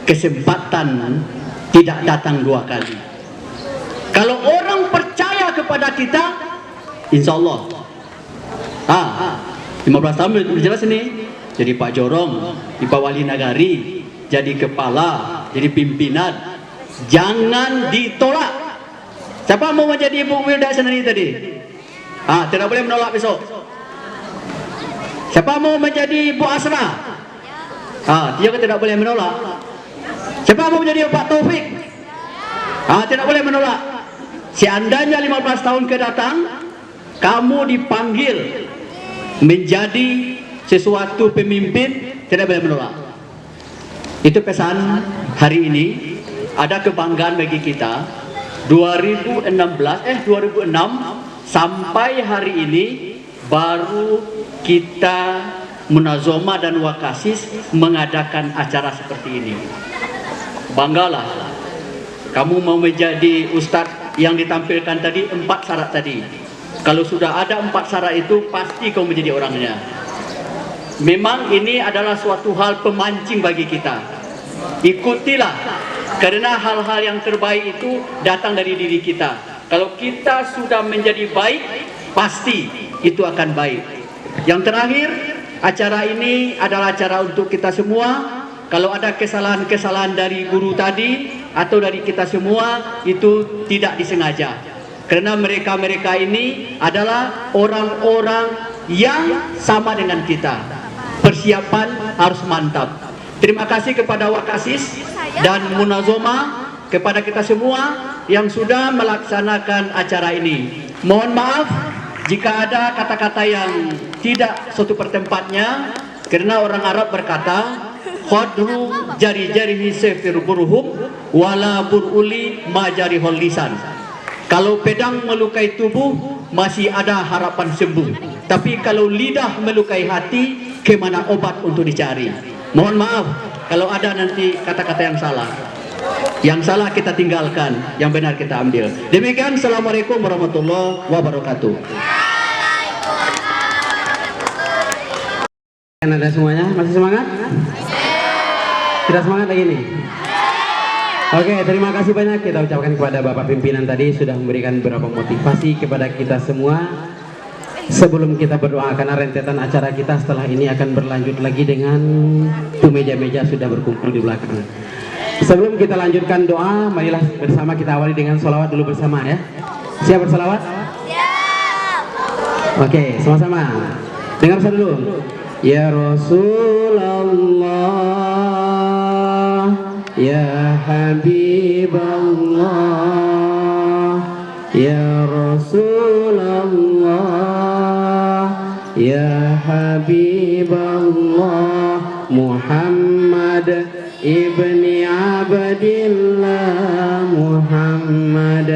kesempatan tidak datang 2 kali. Kalau orang percaya kepada kita, insya Allah. 15 tahun jelas ini, jadi Pak Jorong, di Pak Wali Nagari, jadi kepala, jadi pimpinan, jangan ditolak. Siapa mau menjadi Ibu Wilda Isnani tadi? Tidak boleh menolak besok. Siapa mau menjadi Ibu Asra? Dia tidak boleh menolak. Siapa mau menjadi Pak Taufik? Tidak boleh menolak. Seandainya 15 tahun ke datang, kamu dipanggil menjadi sesuatu pemimpin, tidak boleh menolak. Itu pesan hari ini. Ada kebanggaan bagi kita. 2006 sampai hari ini baru kita Munazomah dan Wakasis mengadakan acara seperti ini. Banggalah. Kamu mau menjadi ustadz yang ditampilkan tadi 4 syarat tadi. Kalau sudah ada 4 syarat itu pasti kamu menjadi orangnya. Memang ini adalah suatu hal pemancing bagi kita. Ikutilah, karena hal-hal yang terbaik itu datang dari diri kita. Kalau kita sudah menjadi baik, pasti itu akan baik. Yang terakhir, acara ini adalah acara untuk kita semua. Kalau ada kesalahan-kesalahan dari guru tadi atau dari kita semua, itu tidak disengaja. Karena mereka-mereka ini adalah orang-orang yang sama dengan kita. Persiapan harus mantap. Terima kasih kepada Wakasis dan Munazomah, kepada kita semua yang sudah melaksanakan acara ini. Mohon maaf jika ada kata-kata yang tidak suatu pertempatnya, karena orang Arab berkata, khadru jari-jarihi sefir burhum wala buruli majarihul lisan. Kalau pedang melukai tubuh masih ada harapan sembuh, tapi kalau lidah melukai hati, kemana obat untuk dicari? Mohon maaf kalau ada nanti kata-kata yang salah. Yang salah kita tinggalkan, yang benar kita ambil. Demikian, Assalamualaikum warahmatullahi wabarakatuh. Ada semuanya? Masih semangat? Tidak semangat lagi nih? Oke, terima kasih banyak kita ucapkan kepada Bapak Pimpinan tadi sudah memberikan beberapa motivasi kepada kita semua. Sebelum kita berdoa, karena rentetan acara kita setelah ini akan berlanjut lagi dengan tuh meja-meja sudah berkumpul di belakang. Sebelum kita lanjutkan doa, marilah bersama kita awali dengan sholawat dulu bersama ya. Siap bersolawat? Siap. Oke, sama-sama. Dengar saya dulu. Ya Rasulullah, Ya Habiballah, Ya Rasulullah, Ya Habiballah, Muhammad ibni Abdillah, Muhammad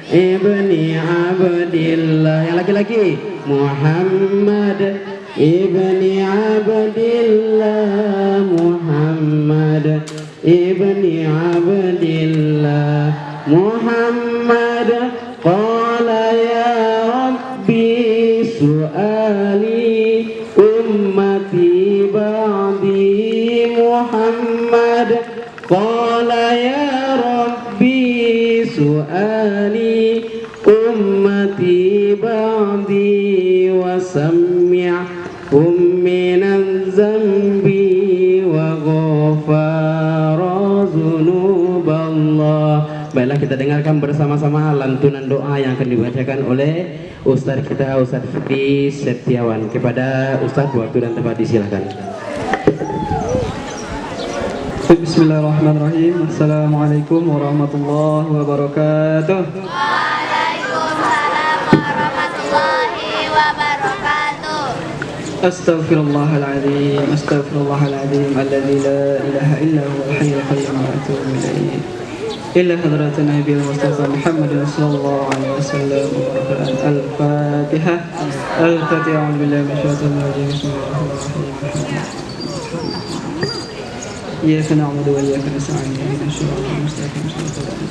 ibni Abdillah. Yang laki-laki, Muhammad ibni Abdillah, Muhammad ibni Abdillah, Muhammad. Qala ya Rabbi su'ali ummati ba'di, Muhammad. Qala ya Rabbi su'ali ummati ba'di wa sammi'hum minan zambi wa ghafara zunuballah. Baiklah, kita dengarkan bersama-sama lantunan doa yang akan dibacakan oleh Ustaz kita, Ustaz Fikri Setiawan. Kepada Ustaz, waktu dan tempat disilakan. Bismillahirrahmanirrahim. Assalamualaikum warahmatullahi wabarakatuh. Waalaikumsalam warahmatullahi wabarakatuh. Astaghfirullahaladzim, astaghfirullahaladzim, alladzi la ilaha illa huwal hayyul qayyum wa atubu ilaih. Ila hadratin Nabil Mustafa Muhammadin sallallahu alaihi wasallam. Al-Fatihah. Al-Fatihah. A'udzu billahi minasyaitonir rajim. Bismillahirrahmanirrahim. إياك نعبد وإياك نستعين اهدنا الصراط المستقيم صراط الذين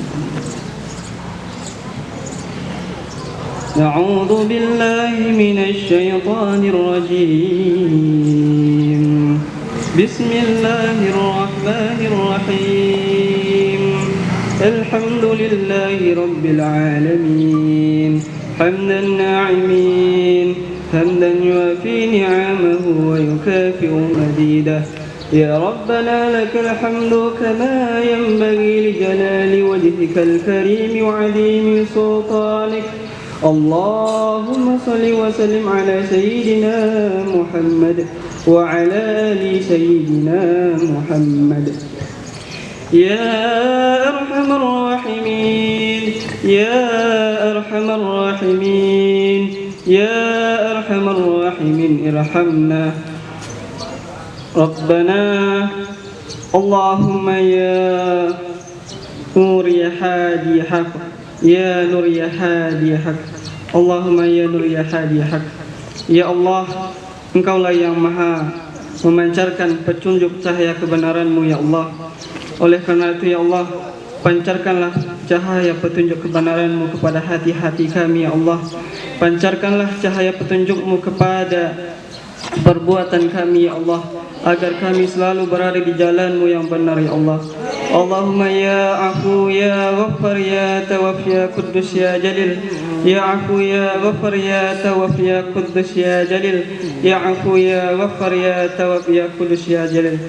أعوذ بالله من الشيطان الرجيم بسم الله الرحمن الرحيم الحمد لله رب العالمين حمدا الناعمين حمدا يوافي نعمه ويكافئ مزيده يا ربنا لك الحمد كما ينبغي لجلال وجهك الكريم وعظيم سلطانك اللهم صل وسلم على سيدنا محمد وعلى آل سيدنا محمد يا أرحم الراحمين يا أرحم الراحمين يا أرحم الراحمين ارحمنا ربنا اللهم يا نور يا هادي حق يا نور يا هادي حق اللهم يا نور يا hadi hak. Ya Allah, Engkaulah yang maha memancarkan petunjuk cahaya kebenaran-Mu ya Allah. Oleh karena itu ya Allah, pancarkanlah cahaya petunjuk kebenaran-Mu kepada hati-hati kami ya Allah. Pancarkanlah cahaya petunjuk-Mu kepada perbuatan kami ya Allah, agar kami selalu berada di jalan-Mu yang benar ya Allah. Allahumma ya afu ya ghaffar ya tawaf ya quddus ya jalil ya afu ya ghaffar ya tawaf ya quddus ya jalil ya afu ya ghaffar ya tawaf ya quddus ya jalil.